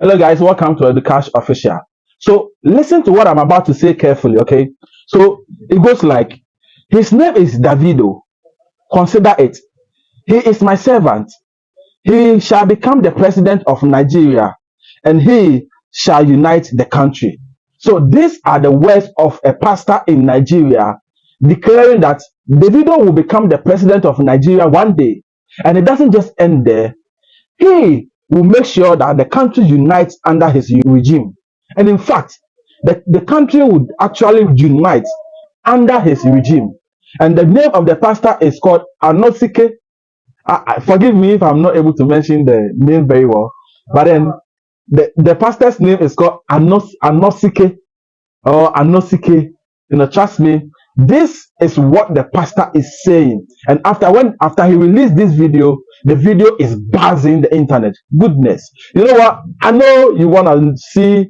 Hello guys, welcome to the Cash Official. So listen to what I'm about to say carefully, okay? So it goes like, his name is Davido. Consider it. He is my servant. He shall become the president of Nigeria, and he shall unite the country. So these are the words of a pastor in Nigeria declaring that Davido will become the president of Nigeria one day. And it doesn't just end there. He will make sure that the country unites under his regime. And in fact, the country would actually unite under his regime. And the name of the pastor is called Anosike. Forgive me if I'm not able to mention the name very well. But then the pastor's name is called Anosike or Anosike. Trust me, this is what the pastor is saying. And after he released this video, the video is buzzing the internet. Goodness. You know what? I know you want to see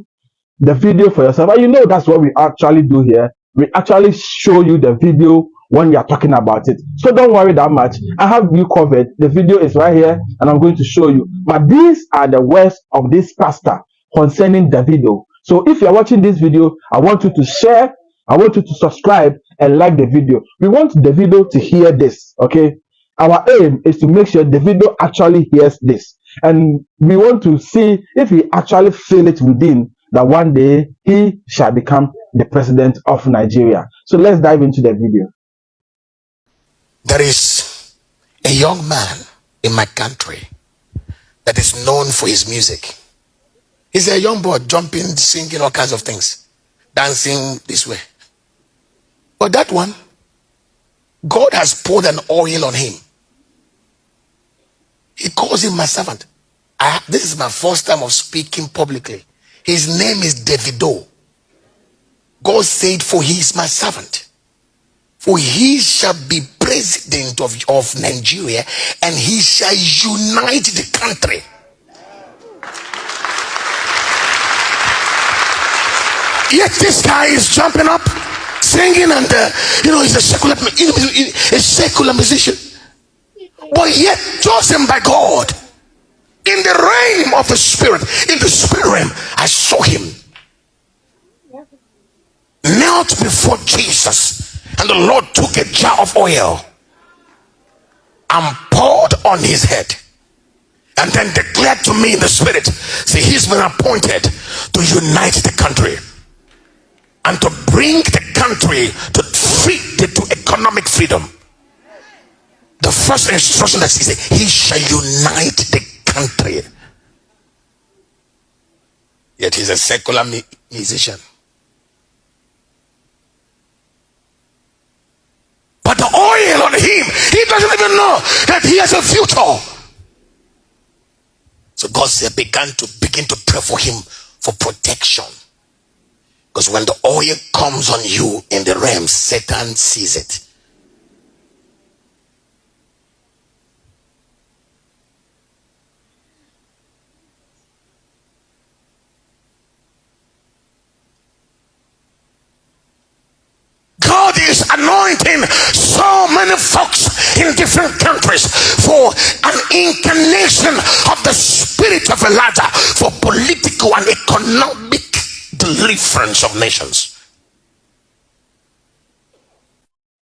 the video for yourself, but you know that's what we actually do here. We actually show you the video when we are talking about it. So don't worry that much. I have you covered. The video is right here and I'm going to show you. But these are the words of this pastor concerning Davido. So if you're watching this video, I want you to share, I want you to subscribe and like the video. We want Davido to hear this, okay? Our aim is to make sure Davido actually hears this. And we want to see if he actually feel it within that one day he shall become the president of Nigeria. So let's dive into the video. There is a young man in my country that is known for his music. He's a young boy, jumping, singing, all kinds of things, dancing this way. But that one, God has poured an oil on him. He calls him my servant. This is my first time of speaking publicly. His name is Davido. God said, for he is my servant. For he shall be president of Nigeria, and he shall unite the country. Yet this guy is jumping up, singing, and he's a secular musician. But yet chosen by God. In the realm of the spirit, in the spirit realm, I saw him knelt before Jesus, and the Lord took a jar of oil and poured on his head, and then declared to me in the spirit, see, he's been appointed to unite the country and to bring the country to economic freedom. The first instruction that he said, he shall unite the country. Yet he's a secular musician. But the oil on him, he doesn't even know that he has a future. So God said, begin to pray for him for protection. Because when the oil comes on you in the realm, Satan sees it. God is anointing so many folks in different countries for an incarnation of the spirit of Elijah for political and economic deliverance of nations.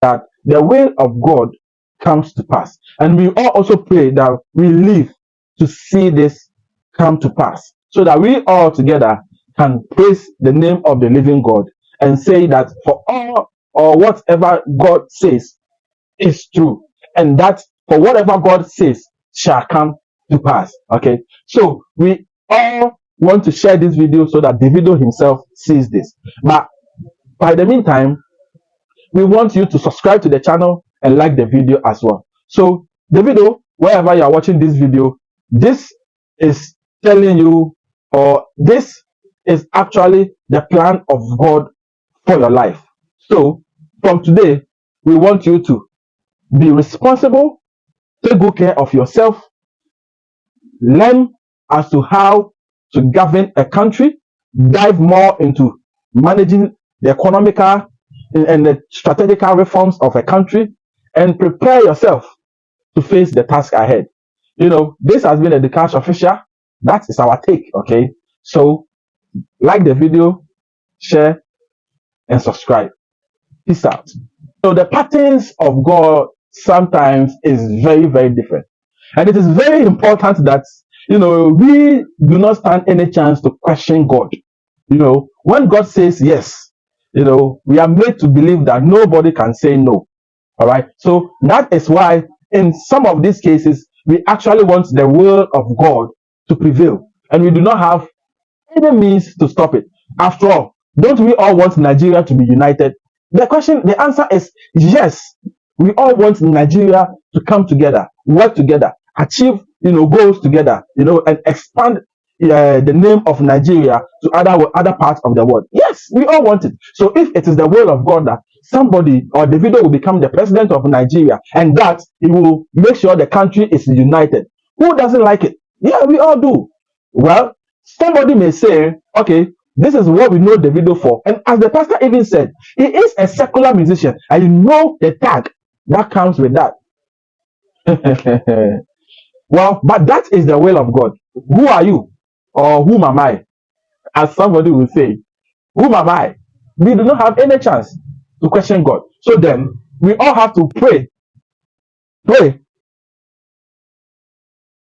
That the will of God comes to pass. And we all also pray that we live to see this come to pass, so that we all together can praise the name of the living God and say that for all or whatever God says is true, and that for whatever God says shall come to pass. Okay, so we all want to share this video so that Davido himself sees this. But by the meantime, we want you to subscribe to the channel and like the video as well. So Davido, wherever you are watching this video, this is telling you, or this is actually the plan of God for your life. So from today, we want you to be responsible, take good care of yourself, learn as to how to govern a country, dive more into managing the economical and the strategical reforms of a country, and prepare yourself to face the task ahead. This has been the Cash Official. That is our take, okay? So like the video, share, and subscribe. Peace out. So the patterns of God sometimes is very, very different. And it is very important that, we do not stand any chance to question God. When God says yes, we are made to believe that nobody can say no. All right. So that is why in some of these cases, we actually want the will of God to prevail. And we do not have any means to stop it. After all, don't we all want Nigeria to be united? The answer is yes. We all want Nigeria to come together, work together, achieve, goals together, and expand the name of Nigeria to other parts of the world. Yes, we all want it. So if it is the will of God that somebody or Davido will become the president of Nigeria and that he will make sure the country is united, who doesn't like it? Yeah, we all do. Well, somebody may say, okay, this is what we know Davido for. And as the pastor even said, he is a secular musician. And you know the tag that comes with that. Well, but that is the will of God. Who are you? Or whom am I? As somebody will say, whom am I? We do not have any chance to question God. So then we all have to pray